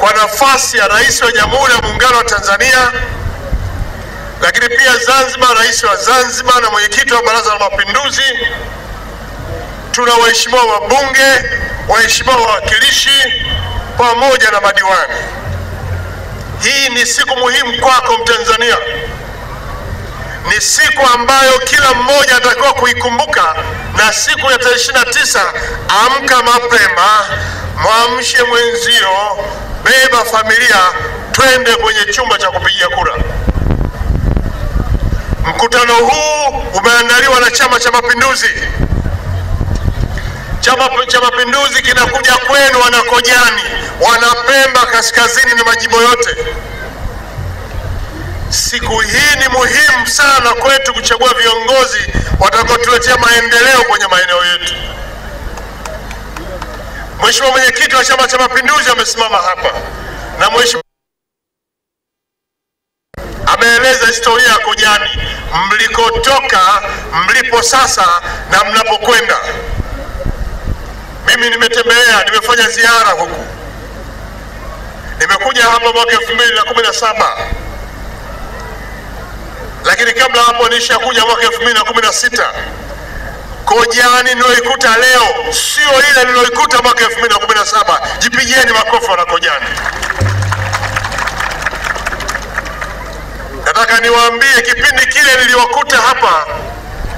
kwa nafasi ya Rais wa Jamhuri ya Muungano wa Tanzania, lakini pia Zanzibar, Rais wa Zanzibar na mwenyekiti wa Baraza la Mapinduzi, tuna waheshimiwa wabunge, waheshimiwa wawakilishi pamoja na madiwani. Hii ni siku muhimu kwako Mtanzania. Ni siku ambayo kila mmoja atakiwa kuikumbuka, na siku ya tarehe 29, amka mapema, mwamshe mwenzio, beba familia, twende kwenye chumba cha kupigia kura. Mkutano huu umeandaliwa na Chama cha Mapinduzi. Chama cha Mapinduzi kinakuja kwenu wanakojani, wanapemba kaskazini na majimbo yote. Siku hii ni muhimu sana kwetu kuchagua viongozi watakaotuletea maendeleo kwenye maeneo yetu. Mheshimiwa mwenyekiti wa Chama cha Mapinduzi amesimama hapa na mheshimiwa ameeleza historia ya Kojani, mlikotoka, mlipo sasa na mnapokwenda. Mimi nimetembelea, nimefanya ziara huku. Nimekuja hapa mwaka 2017. Lakini kabla hapo nishakuja mwaka 2016. Kojani niloikuta leo sio ile niloikuta mwaka 2017. Jipigieni makofi wana Kojani. Nataka niwaambie kipindi kile niliwakuta hapa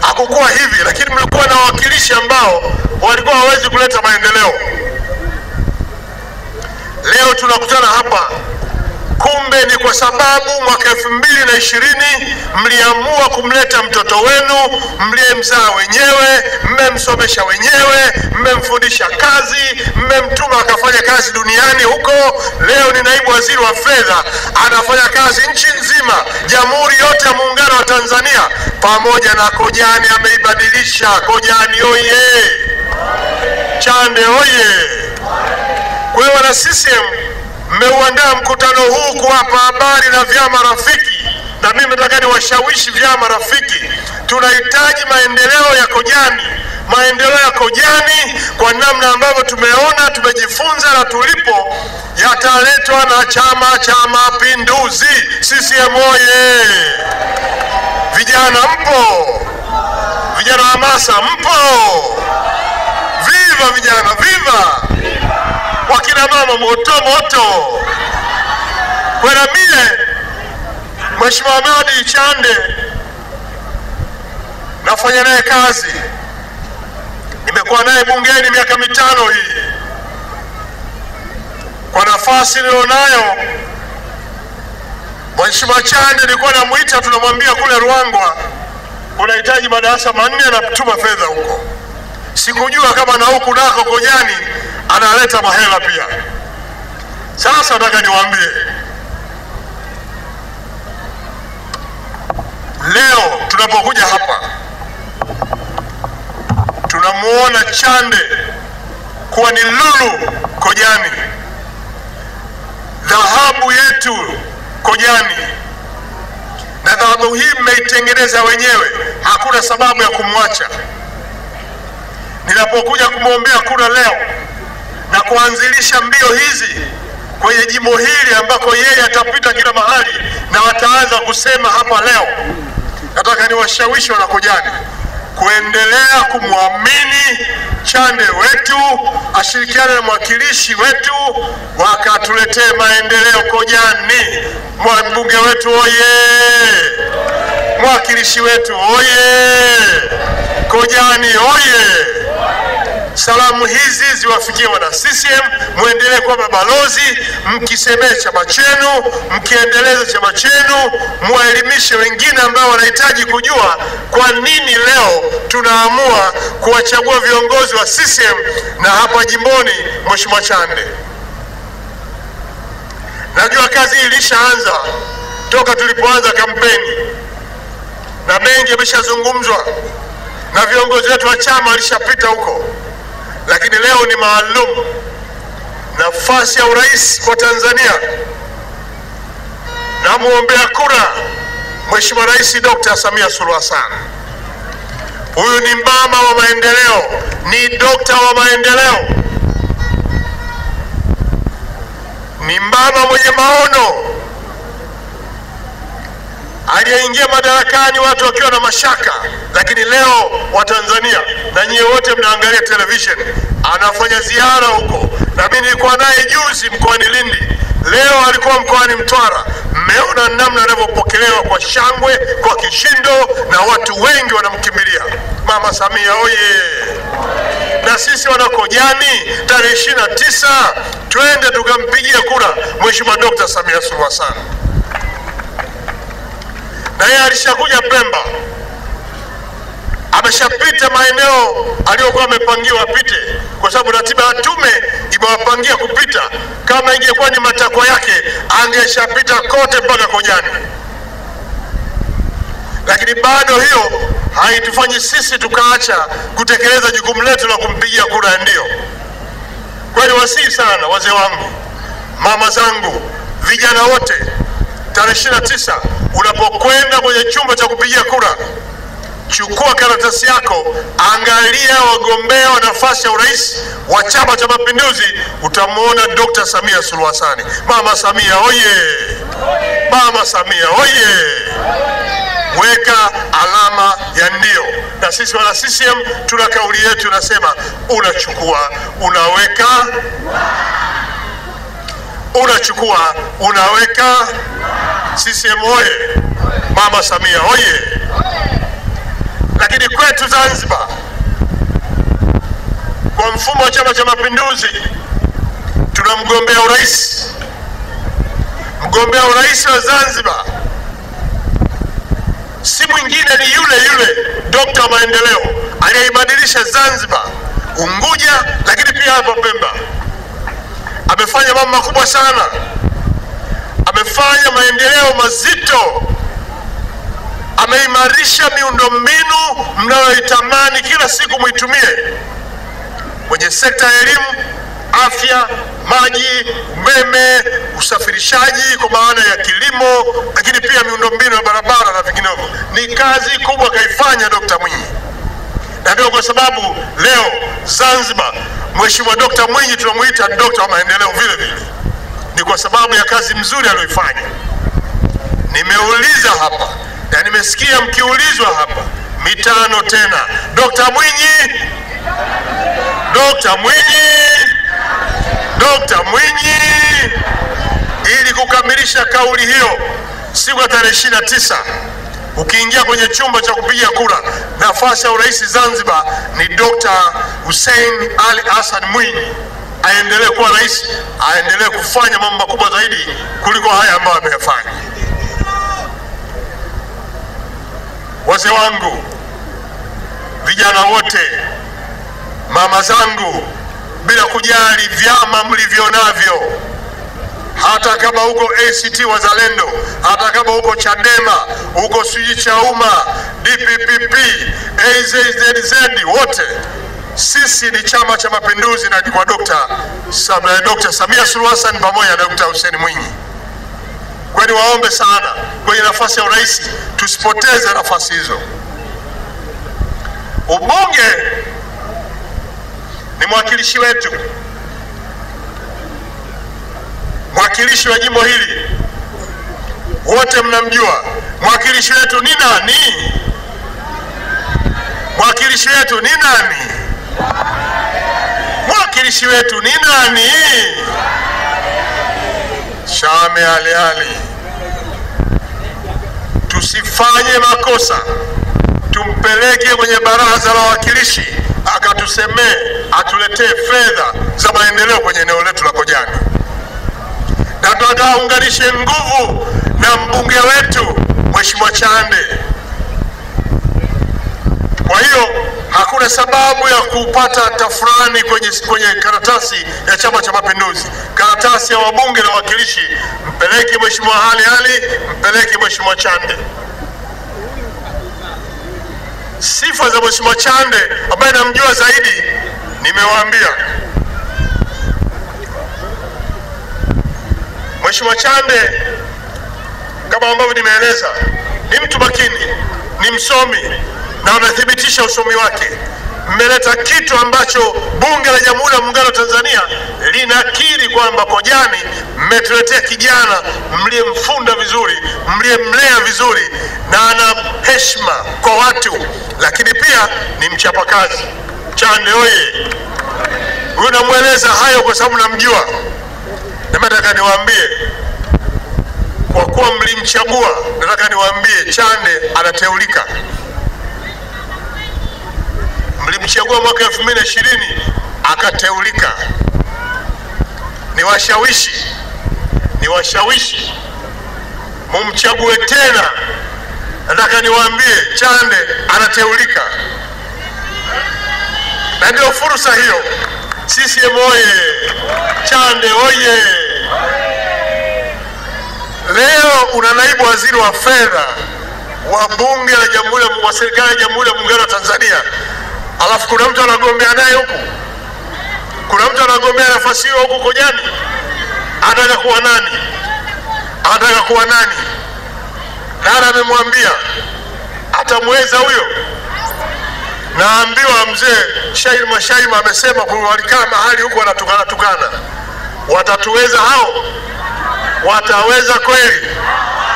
hakukuwa hivi, lakini mlikuwa na wawakilishi ambao walikuwa hawezi kuleta maendeleo. Leo tunakutana hapa, kumbe ni kwa sababu mwaka 2020 mliamua kumleta mtoto wenu, mliyemzaa wenyewe, mmemsomesha wenyewe, mmemfundisha kazi, mmemtuma akafanya kazi duniani huko. Leo ni naibu waziri wa fedha, anafanya kazi nchi nzima, Jamhuri yote ya Muungano wa Tanzania, pamoja na Kojani ameibadilisha. Kojani oye! Chande oye! Kwa hiyo wana CCM, mmeuandaa mkutano huu kuwapa habari na vyama rafiki, na mimi nataka niwashawishi vyama rafiki. Tunahitaji maendeleo ya Kojani, maendeleo ya Kojani kwa namna ambavyo tumeona, tumejifunza na tulipo, yataletwa na Chama cha Mapinduzi. CCM oye! Vijana mpo? Vijana wa hamasa mpo? Viva vijana, viva! Wakina mama moto moto. Kwa mie Mheshimiwa Ahmed Chande nafanya naye kazi, nimekuwa naye bungeni miaka 5 hii. Kwa nafasi nilionayo, Mheshimiwa Chande nilikuwa namuita, tunamwambia kule Ruangwa unahitaji madarasa 4 na kutuma fedha huko. Sikujua kama na huku nako Kojani analeta mahela pia. Sasa nataka niwaambie, leo tunapokuja hapa tunamuona Chande kuwa ni lulu Kojani, dhahabu yetu Kojani, na dhahabu hii mmeitengeneza wenyewe, hakuna sababu ya kumwacha. Ninapokuja kumwombea kura leo na kuanzilisha mbio hizi kwenye jimbo hili ambako yeye atapita kila mahali na wataanza kusema hapa leo, nataka niwashawishi wana Kojani kuendelea kumwamini Chande wetu, ashirikiane na mwakilishi wetu, wakatuletee maendeleo Kojani. Mbunge wetu oye! Mwakilishi wetu oye! Kojani oye! Salamu hizi ziwafikie wana CCM, muendelee kuwa mabalozi, mkisemea chama chenu, mkiendeleza chama chenu, muelimishe wengine ambao wanahitaji kujua kwa nini leo tunaamua kuwachagua viongozi wa CCM. Na hapa jimboni, Mheshimiwa Chande, najua kazi ilishaanza toka tulipoanza kampeni na mengi yameshazungumzwa na viongozi wetu wa chama walishapita huko, lakini leo ni maalum. Nafasi ya urais kwa Tanzania, na muombea kura Mheshimiwa Rais Dr. Samia Suluhu Hassan. Huyu ni mama wa maendeleo, ni dokta wa maendeleo, ni mama mwenye maono, aliyeingia madarakani watu wakiwa na mashaka, lakini leo Watanzania na nyie wote mnaangalia television, anafanya ziara huko, na mimi nilikuwa naye juzi mkoani Lindi, leo alikuwa mkoani Mtwara. Mmeona namna anavyopokelewa kwa shangwe, kwa kishindo, na watu wengi wanamkimbilia. Mama Samia oye! Na sisi wanakojani, tarehe 29 twende tukampigia kura Mheshimiwa Dr. Samia Suluhu Hassan. Na yeye alishakuja Pemba, ameshapita maeneo aliyokuwa amepangiwa apite, kwa sababu ratiba ya tume imewapangia kupita. Kama ingekuwa ni matakwa yake, angeshapita kote mpaka Kojani. Lakini bado hiyo haitufanyi sisi tukaacha kutekeleza jukumu letu la kumpigia kura ndio. Kwa hiyo wasihi sana wazee wangu, mama zangu, vijana wote, tarehe 29 unapokwenda kwenye chumba cha kupigia kura, chukua karatasi yako, angalia wagombea wa nafasi ya urais wa Chama cha Mapinduzi, utamuona Dr. Samia Suluhu Hassan. Mama Samia oye! Mama Samia oye! Weka alama ya ndio. Na sisi wana CCM tuna kauli yetu inasema, unachukua unaweka, unachukua unaweka. CCM oye! Mama Samia oye! Lakini kwetu Zanzibar, kwa mfumo wa Chama cha Mapinduzi, tuna mgombea urais. Mgombea urais wa Zanzibar si mwingine, ni yule yule Dr. Maendeleo aliyeibadilisha Zanzibar, Unguja, lakini pia hapa Pemba. Amefanya mambo makubwa sana, amefanya maendeleo mazito, ameimarisha miundombinu mnayoitamani kila siku muitumie kwenye sekta ya elimu, afya, maji, umeme, usafirishaji kwa maana ya kilimo, lakini pia miundombinu ya barabara na vinginevyo. Ni kazi kubwa kaifanya Dr. Mwinyi. Na ndio kwa sababu leo Zanzibar Mheshimiwa Dr. Mwinyi tunamuita Dr. Maendeleo vile vile. Ni kwa sababu ya kazi mzuri aliyoifanya. Nimeuliza hapa na nimesikia mkiulizwa hapa mitano tena, Dr. Mwinyi, Dr. Mwinyi, Dr. Mwinyi. Ili kukamilisha kauli hiyo, siku ya tarehe 29 ukiingia kwenye chumba cha kupiga kura, nafasi ya urais Zanzibar ni Dr. Hussein Ali Hassan Mwinyi. Aendelee kuwa rais, aendelee kufanya mambo makubwa zaidi kuliko haya ambayo ameyafanya. Wazee wangu, vijana wote, mama zangu, bila kujali vyama mlivyonavyo, hata kama uko ACT Wazalendo, hata kama uko Chadema, uko Chauma, DPPP, AZZ, wote sisi ni Chama cha Mapinduzi na kwa Dr. Samia Suluhu Hassan pamoja na Dr. Hussein Mwinyi. Kwani waombe sana kwenye nafasi ya urais tusipoteze nafasi hizo. Ubunge ni mwakilishi wetu, mwakilishi wa jimbo hili wote mnamjua. Mwakilishi wetu ni nani? Mwakilishi wetu ni nani? Mwakilishi wetu ni nani? Shame Ali. Tusifanye makosa, tumpeleke kwenye baraza la wawakilishi akatusemee, atuletee fedha za maendeleo kwenye eneo letu la Kojani. Na tuunganishe nguvu na mbunge wetu Mheshimiwa Chande. Kwa hiyo hakuna sababu ya kupata tafurani kwenye karatasi ya Chama cha Mapinduzi. Karatasi ya wabunge na wawakilishi mpeleke Mheshimiwa Ali, mpeleke Mheshimiwa Chande. Sifa za Mheshimiwa Chande ambaye namjua zaidi nimewaambia. Mheshimiwa Chande kama ambavyo nimeeleza, ni mtu makini, ni msomi na anathibitisha usomi wake. mmeleta kitu ambacho Bunge la Jamhuri ya Muungano wa Tanzania linakiri kwamba Kojani mmetuletea kijana mliyemfunda vizuri, mliyemlea vizuri na ana heshima kwa watu, lakini pia ni mchapakazi. Chande oye! Huyu namweleza hayo kwa sababu namjua. Nataka niwaambie, kwa kuwa mlimchagua, nataka niwaambie Chande anateulika. Mlimchagua mwaka 2020 akateulika. Niwashawishi mumchague tena. Nataka niwaambie Chande anateulika, na ndio fursa hiyo. CCM oye! Chande oye! Leo una naibu waziri wa fedha wa Bunge la Jamhuri wa serikali ya Jamhuri ya Muungano wa Tanzania, alafu kuna mtu anagombea naye huku, kuna mtu anagombea nafasi hiyo huku Kojani. Anataka kuwa nani? Anataka kuwa nani? Nani amemwambia atamweza huyo? Naambiwa mzee Shairi Mashaima amesema walikaa mahali huko wanatukana. Watatuweza hao? Wataweza kweli?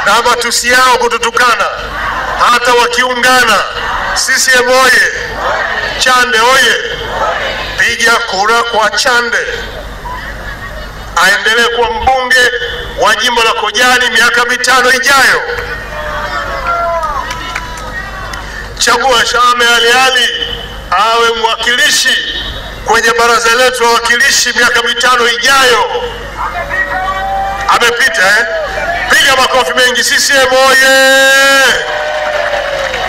Na matusi yao kututukana hata wakiungana. CCM oye! Chande oye! Piga kura kwa Chande aendelee kuwa mbunge wa jimbo la Kojani miaka 5 ijayo. Chagua Shame Ali awe mwakilishi kwenye baraza letu la wawakilishi miaka 5 ijayo. Amepita Piga makofi mengi. CCM oye!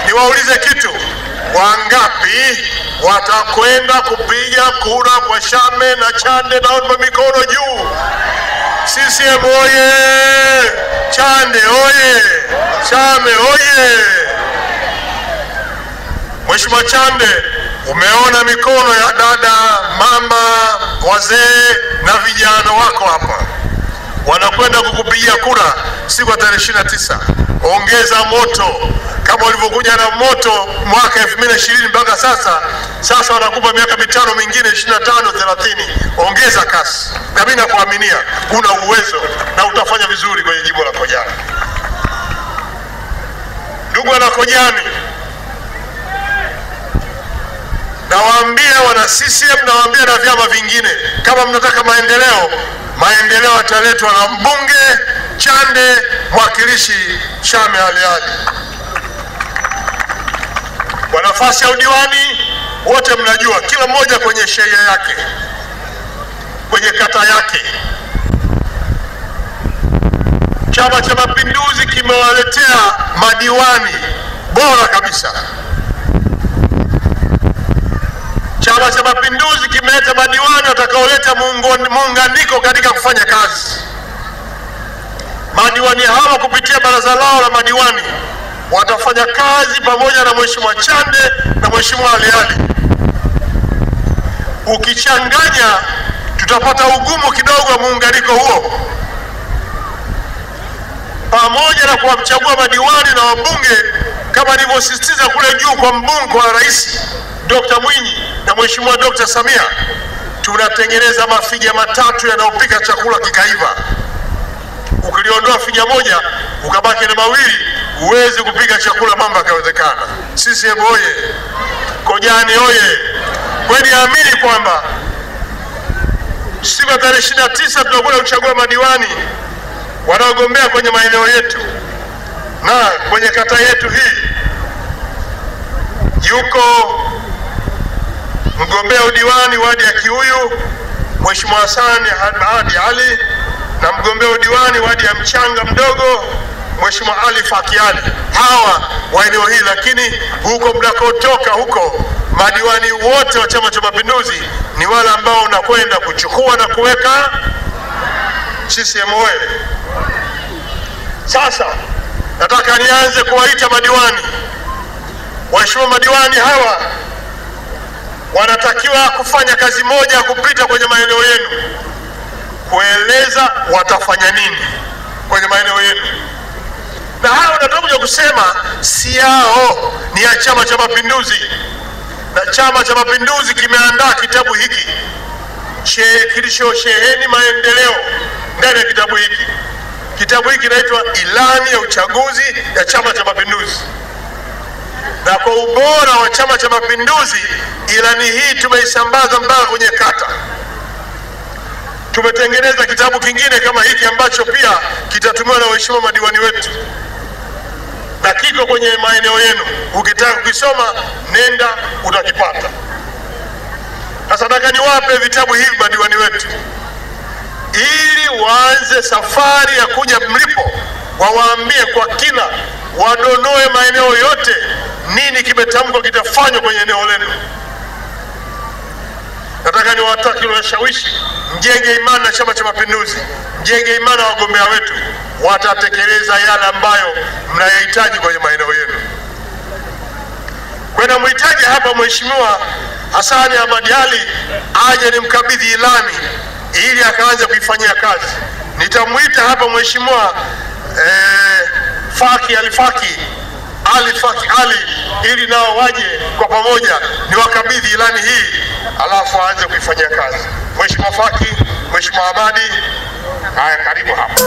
Niwaulize kitu, wangapi watakwenda kupiga kura kwa Shame na Chande? Naomba mikono juu. CCM oye! Chande oye! Shame oye! Mheshimiwa Chande, umeona mikono ya dada, mama, wazee na vijana wako hapa wanakwenda kukupigia kura siku ya tarehe 29. Ongeza moto kama ulivyokuja na moto mwaka 2020 mpaka sasa wanakupa miaka 5 mingine 25 30. Ongeza kasi, na mimi nakuaminia una uwezo na utafanya vizuri kwenye jimbo la Kojani. Ndugu wana Kojani, nawaambia wana CCM, nawaambia na vyama vingine, kama mnataka maendeleo yataletwa na mbunge Chande, mwakilishi Shame Ali. Kwa nafasi ya udiwani wote mnajua, kila mmoja kwenye sheria yake, kwenye kata yake. Chama cha Mapinduzi kimewaletea madiwani bora kabisa. Chama cha Mapinduzi kimeleta madiwani watakaoleta muunganiko katika kufanya kazi. Madiwani hawa kupitia baraza lao la madiwani watafanya kazi pamoja na Mheshimiwa Chande na Mheshimiwa Ali. Ukichanganya tutapata ugumu kidogo wa muunganiko huo. Pamoja na kuwachagua madiwani na wabunge kama nilivyosisitiza kule juu kwa mbunge wa Rais Dr. Mwinyi na Mheshimiwa Dr. Samia, tunatengeneza mafiga matatu yanayopika chakula kikaiva. Ukiliondoa figa moja ukabaki na mawili, uweze kupika chakula mambo yakawezekana. CCM oye! Kojani oye! Kwani amini kwamba siku ya tarehe 29 tutakwenda kuchagua madiwani wanaogombea kwenye maeneo yetu na kwenye kata yetu hii. Yuko mgombea udiwani wadi ya Kiuyu Mheshimiwa Hassan Ali, na mgombea udiwani wadi ya Mchanga Mdogo Mheshimiwa Ali Fakiali. Hawa wa eneo hili, lakini huko mnakotoka huko madiwani wote wa Chama cha Mapinduzi ni wale ambao unakwenda kuchukua na kuweka. CCM oye! Sasa nataka nianze kuwaita madiwani. Waheshimiwa madiwani hawa wanatakiwa kufanya kazi moja ya kupita kwenye maeneo yenu, kueleza watafanya nini kwenye maeneo yenu. Na hao natakuja kusema si yao, ni ya Chama cha Mapinduzi. na Chama cha Mapinduzi kimeandaa kitabu hiki kilichosheheni maendeleo ndani ya kitabu hiki. Kitabu hiki kinaitwa Ilani ya Uchaguzi ya Chama cha Mapinduzi, na kwa ubora wa Chama cha Mapinduzi ilani hii tumeisambaza mpaka kwenye kata. Tumetengeneza kitabu kingine kama hiki ambacho pia kitatumiwa na waheshimiwa madiwani wetu na kiko kwenye maeneo yenu. Ukitaka kukisoma nenda utakipata. Sasa nataka niwape vitabu hivi madiwani wetu ili waanze safari ya kuja mlipo, wawaambie kwa kina, wadonoe maeneo yote, nini kimetamkwa kitafanywa kwenye eneo lenu. Nataka niwataki washawishi, mjenge imani na Chama cha Mapinduzi, mjenge imani na wagombea wetu, watatekeleza yale ambayo mnayahitaji kwenye maeneo yenu. Kwenda mhitaji hapa Mheshimiwa Hassan Ahmad Ali aje nimkabidhi ilani ili akaanza kuifanyia kazi. Nitamuita hapa Mheshimiwa Faki Ali ili nao waje kwa pamoja niwakabidhi ilani hii, alafu aanze kuifanyia kazi. Mheshimiwa Faki, Mheshimiwa Ahmadi, haya karibu hapa.